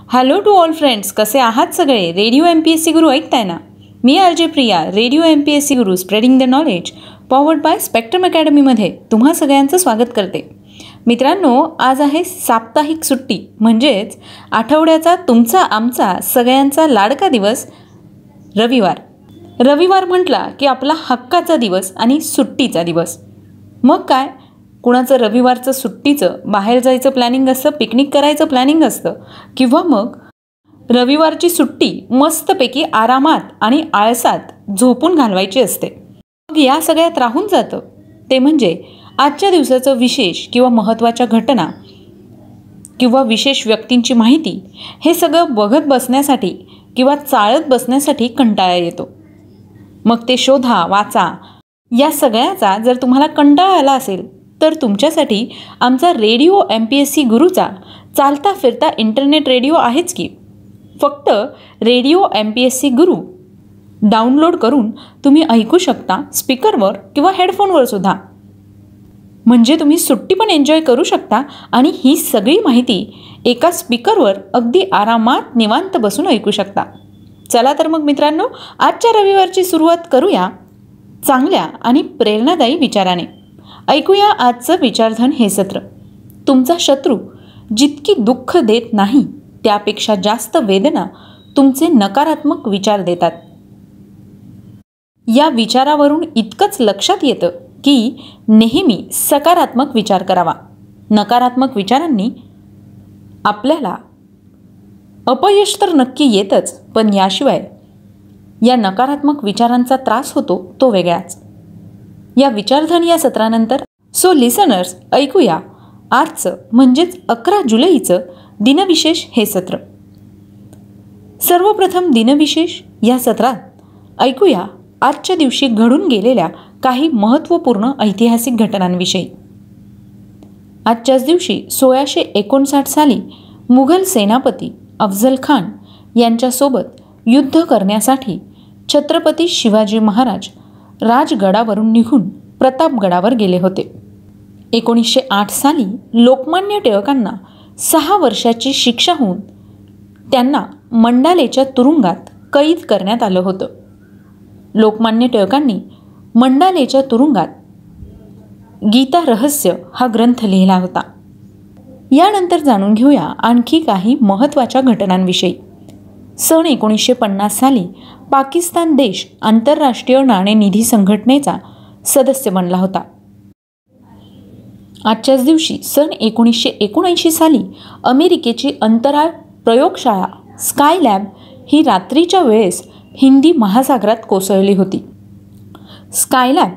Hello to all friends, कसे आहात सगळे? रेडिओ MPSC गुरु ऐकताय ना? मी RJ प्रिया, रेडिओ MPSC गुरु spreading the knowledge powered by spectrum अकॅडमीमध्ये तुम्हा सगळ्यांचं स्वागत करते. मित्रांनो, आज आहे साप्ताहिक सुट्टी, म्हणजेच आठवड्याचा तुमचा आमचा सगळ्यांचा लाडका दिवस रविवार. रविवार म्हटला की आपला हक्काचा दिवस आणि सुट्टीचा दिवस. मग काय, कुणाचं रविवारचं सुट्टीचं बाहेर जायचं प्लॅनिंग असतं, पिकनिक करायचं प्लॅनिंग असतं, किंवा मग रविवारची सुट्टी मस्तपैकी आरामात आणि आळसात झोपून घालवायची असते. मग या सगळ्यात राहून जातं ते म्हणजे आजच्या दिवसाचं विशेष किंवा महत्त्वाच्या घटना किंवा विशेष व्यक्तींची माहिती हे सगळं बघत बसण्यासाठी किंवा चाळत बसण्यासाठी कंटाळा येतो. मग ते शोधा, वाचा. या सगळ्याचा जर तुम्हाला कंटाळा आला असेल तर तुमच्यासाठी आमचा रेडिओ MPSC गुरुचा चालता फिरता इंटरनेट रेडिओ आहेच की. फक्त रेडिओ MPSC गुरु डाउनलोड करून तुम्ही ऐकू शकता स्पीकरवर किंवा हेडफोनवर सुद्धा. म्हणजे तुम्ही सुट्टी पण एन्जॉय करू शकता आणि ही सगळी माहिती एका स्पीकरवर अगदी आरामात निवांत बसून ऐकू शकता. चला तर मग मित्रांनो, आजच्या रविवारची सुरुवात करूया चांगल्या आणि प्रेरणादायी विचाराने. ऐकूया आजचं विचारधन हे सत्र. तुमचा शत्रू जितकी दुःख देत नाही त्यापेक्षा जास्त वेदना तुमचे नकारात्मक विचार देतात. या विचारावरून इतकंच लक्षात येतं की नेहमी सकारात्मक विचार करावा. नकारात्मक विचारांनी आपल्याला अपयश तर नक्की येतच, पण याशिवाय या नकारात्मक विचारांचा त्रास होतो तो वेगळाच. या विचारधन या सत्रानंतर सो लिसनर्स, ऐकूया आजचं म्हणजेच 11 जुलैचं दिनविशेष हे सत्र. सर्वप्रथम दिनविशेष या सत्रात ऐकूया आजच्या दिवशी घडून गेलेल्या काही महत्त्वपूर्ण ऐतिहासिक घटनांविषयी. आजच्याच दिवशी 1659 साली मुघल सेनापती अफझल खान यांच्यासोबत युद्ध करण्यासाठी छत्रपती शिवाजी महाराज राजगडावरून निघून प्रतापगडावर गेले होते. 1908 साली लोकमान्य टिळकांना 6 वर्षाची शिक्षा होऊन त्यांना मंडालेच्या तुरुंगात कैद करण्यात आलं होतं. लोकमान्य टिळकांनी मंडालेच्या तुरुंगात गीता रहस्य हा ग्रंथ लिहिला होता. यानंतर जाणून घेऊया आणखी काही महत्त्वाच्या घटनांविषयी. सन 1950 साली पाकिस्तान देश आंतरराष्ट्रीय नाणेनिधी संघटनेचा सदस्य बनला होता. आजच्याच दिवशी सन 1979 साली अमेरिकेची अंतराळ प्रयोगशाळा स्कायलॅब ही रात्रीच्या वेळेस हिंदी महासागरात कोसळली होती. स्कायलॅब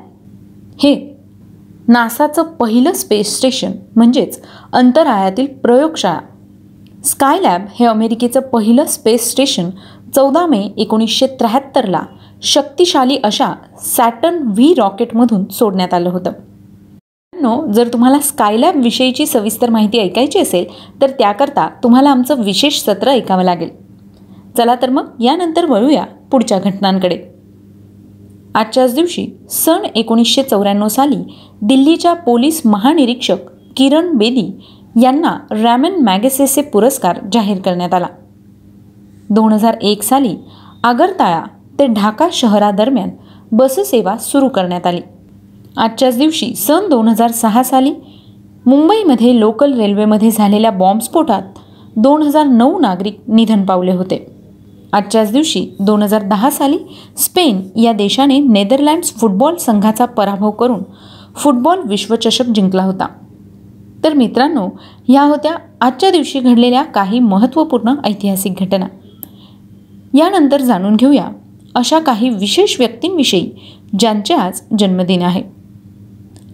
हे नासाचं पहिलं स्पेस स्टेशन म्हणजेच अंतराळातील प्रयोगशाळा. स्कायलॅब हे अमेरिकेचं पहिलं स्पेस स्टेशन 14 मे 1973ला शक्तिशाली अशा सॅटर्न V रॉकेटमधून सोडण्यात आलं होतं. जर तुम्हाला स्कायलॅब विषयीची सविस्तर माहिती ऐकायची असेल तर त्याकरता तुम्हाला आमचं विशेष सत्र ऐकावं लागेल. चला तर मग यानंतर वळूया पुढच्या घटनांकडे. आजच्याच दिवशी सन 1994 साली दिल्लीच्या पोलीस महानिरीक्षक किरण बेदी यांना रॅमन मॅगसेसे पुरस्कार जाहीर करण्यात आला. 2001 साली आगरताळा ते ढाका शहरादरम्यान बससेवा सुरू करण्यात आली. आजच्याच दिवशी सन 2006 साली मुंबईमध्ये लोकल रेल्वेमध्ये झालेल्या बॉम्बस्फोटात 2009 नागरिक निधन पावले होते. आजच्याच दिवशी 2010 साली स्पेन या देशाने नेदरलँड्स फुटबॉल संघाचा पराभव करून फुटबॉल विश्वचषक जिंकला होता. तर मित्रांनो, ह्या होत्या आजच्या दिवशी घडलेल्या काही महत्त्वपूर्ण ऐतिहासिक घटना. यानंतर जाणून घेऊया अशा काही विशेष व्यक्तींविषयी ज्यांचे आज जन्मदिन आहे.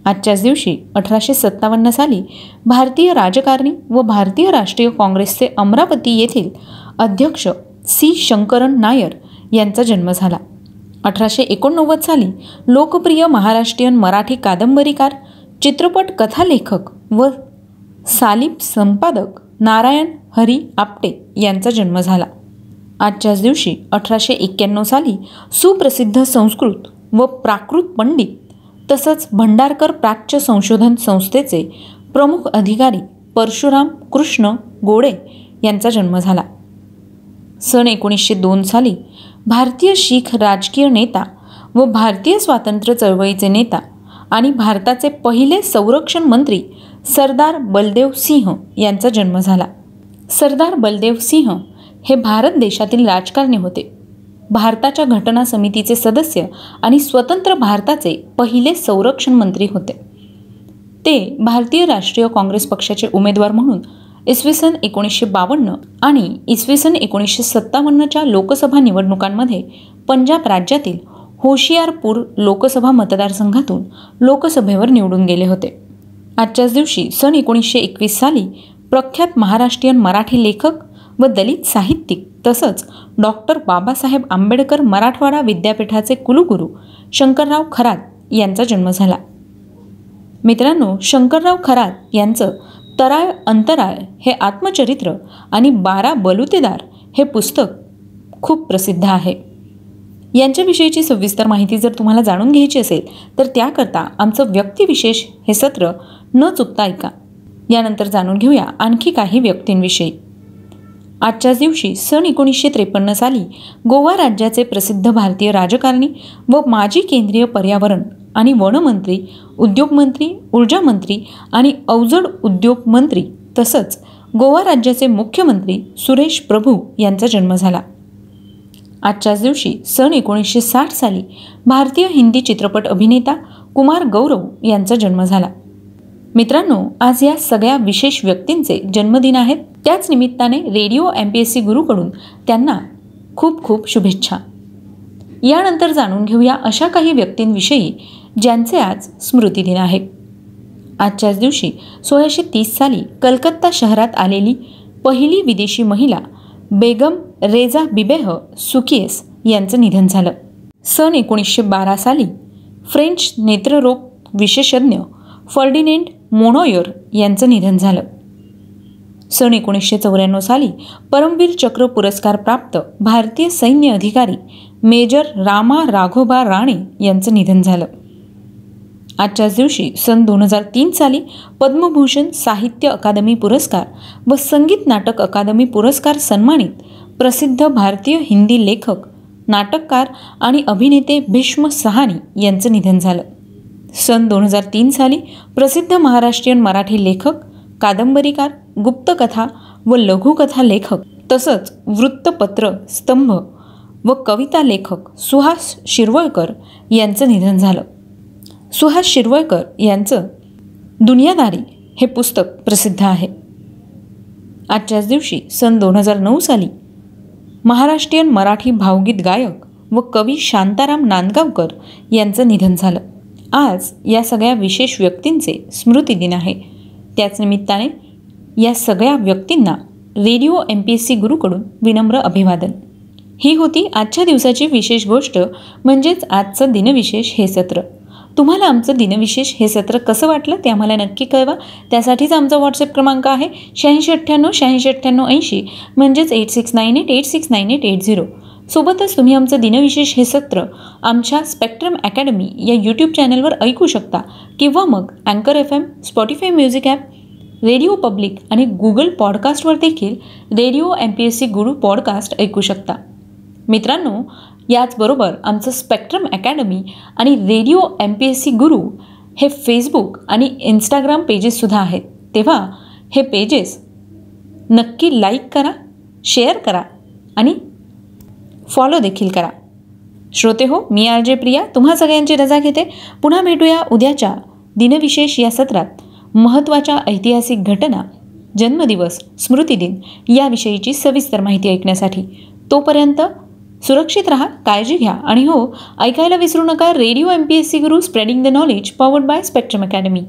आजच्याच दिवशी 1857 साली भारतीय राजकारणी व भारतीय राष्ट्रीय काँग्रेसचे अमरावती येथील अध्यक्ष C. शंकरन नायर यांचा जन्म झाला. 1889 साली लोकप्रिय महाराष्ट्रीयन मराठी कादंबरीकार, चित्रपट कथालेखक व सालिप संपादक नारायण हरी आपटे यांचा जन्म झाला. आजच्याच दिवशी 1891 साली सुप्रसिद्ध संस्कृत व प्राकृत पंडित तसंच भंडारकर प्राच्य संशोधन संस्थेचे प्रमुख अधिकारी परशुराम कृष्ण गोडे यांचा जन्म झाला. सन 1902 साली भारतीय शीख राजकीय नेता व भारतीय स्वातंत्र्य चळवळीचे नेता आणि भारताचे पहिले संरक्षण मंत्री सरदार बलदेव सिंह यांचा जन्म झाला. सरदार बलदेव सिंह हे भारत देशातील राजकारणी होते. भारताच्या घटना समितीचे सदस्य आणि स्वतंत्र भारताचे पहिले संरक्षण मंत्री होते. ते भारतीय राष्ट्रीय काँग्रेस पक्षाचे उमेदवार म्हणून इसवी सन 1952 आणि इसवी सन 1957च्या लोकसभा निवडणुकांमध्ये पंजाब राज्यातील होशियारपूर लोकसभा मतदारसंघातून लोकसभेवर निवडून गेले होते. आजच्याच दिवशी सन 1921 साली प्रख्यात महाराष्ट्रीयन मराठी लेखक व दलित साहित्यिक तसंच डॉक्टर बाबासाहेब आंबेडकर मराठवाडा विद्यापीठाचे कुलगुरू शंकरराव खरात यांचा जन्म झाला. मित्रांनो, शंकरराव खरात यांचं तराळ अंतराळ हे आत्मचरित्र आणि 12 बलुतेदार हे पुस्तक खूप प्रसिद्ध आहे. यांच्याविषयीची सविस्तर माहिती जर तुम्हाला जाणून घ्यायची असेल तर त्याकरता आमचं व्यक्तिविशेष हे सत्र न चुकता ऐका. यानंतर जाणून घेऊया आणखी काही व्यक्तींविषयी. आजच्याच दिवशी सन 1953 साली गोवा राज्याचे प्रसिद्ध भारतीय राजकारणी व माजी केंद्रीय पर्यावरण आणि वनमंत्री, उद्योगमंत्री, ऊर्जामंत्री आणि अवजड उद्योग मंत्री तसंच गोवा राज्याचे मुख्यमंत्री सुरेश प्रभू यांचा जन्म झाला. आजच्याच दिवशी सन 1960 साली भारतीय हिंदी चित्रपट अभिनेता कुमार गौरव यांचा जन्म झाला. मित्रांनो, आज या सगळ्या विशेष व्यक्तींचे जन्मदिन आहेत. त्याच निमित्ताने रेडिओ MPSC गुरुकडून त्यांना खूप खूप शुभेच्छा. यानंतर जाणून घेऊया अशा काही व्यक्तींविषयी ज्यांचे आज स्मृतिदिन आहे. आजच्याच दिवशी 1630 साली कलकत्ता शहरात आलेली पहिली विदेशी महिला बेगम रेजा बिबेह सुकियेस यांचं निधन झालं. सन 1912 साली फ्रेंच नेत्ररोग विशेषज्ञ फर्डिनेंड मोनोयर यांचं निधन झालं. सन 1994 साली परमवीर चक्र पुरस्कार प्राप्त भारतीय सैन्य अधिकारी मेजर रामा राघोबा राणे यांचं निधन झालं. आजच्याच दिवशी सन 2003 साली पद्मभूषण साहित्य अकादमी पुरस्कार व संगीत नाटक अकादमी पुरस्कार सन्मानित प्रसिद्ध भारतीय हिंदी लेखक, नाटककार आणि अभिनेते भीष्म सहानी यांचं निधन झालं. सन 2003 साली प्रसिद्ध महाराष्ट्रीयन मराठी लेखक, कादंबरीकार, गुप्तकथा व लघुकथा लेखक तसंच वृत्तपत्र स्तंभ व कविता लेखक सुहास शिरवळकर यांचं निधन झालं. सुहास शिरवळकर यांचं दुनियादारी हे पुस्तक प्रसिद्ध आहे. आजच्याच दिवशी सन 2009 साली महाराष्ट्रीयन मराठी भावगीत गायक व कवी शांताराम नांदगावकर यांचं निधन झालं. आज या सगळ्या विशेष व्यक्तींचे स्मृतिदिन आहे. त्याच निमित्ताने या सगळ्या व्यक्तींना रेडिओ MPSC गुरुकडून विनम्र अभिवादन. ही होती आजच्या दिवसाची विशेष गोष्ट म्हणजेच आजचं दिनविशेष हे सत्र. तुम्हाला आमचं दिनविशेष हे सत्र कसं वाटलं ते आम्हाला नक्की कळवा. त्यासाठीच आमचा व्हॉट्सअप क्रमांक आहे 8698 म्हणजेच 8698869880. सोबतच तुम्ही आमचं दिनविशेष हे सत्र आमच्या स्पेक्ट्रम अकॅडमी या यूट्यूब चॅनलवर ऐकू शकता किंवा मग अँकर FM, Spotify music app, radio public आणि गुगल पॉडकास्टवर देखील रेडिओ MPSC गुरु पॉडकास्ट ऐकू शकता. मित्रांनो, याचबरोबर आमचं स्पेक्ट्रम अकॅडमी आणि रेडिओ MPSC गुरु हे फेसबुक आणि इंस्टाग्राम पेजेससुद्धा आहेत. तेव्हा हे पेजेस नक्की लाईक करा, शेअर करा आणि फॉलो देखील करा. श्रोते हो, मी RJ प्रिया तुम्हा सगळ्यांची रजा घेते. पुन्हा भेटूया उद्याच्या दिनविशेष या सत्रात महत्त्वाच्या ऐतिहासिक घटना, जन्मदिवस, स्मृतिदिन याविषयीची सविस्तर माहिती ऐकण्यासाठी. तोपर्यंत सुरक्षित राहा, काळजी घ्या आणि हो, ऐकायला विसरू नका रेडिओ MPSC गुरु spreading the knowledge powered by spectrum academy.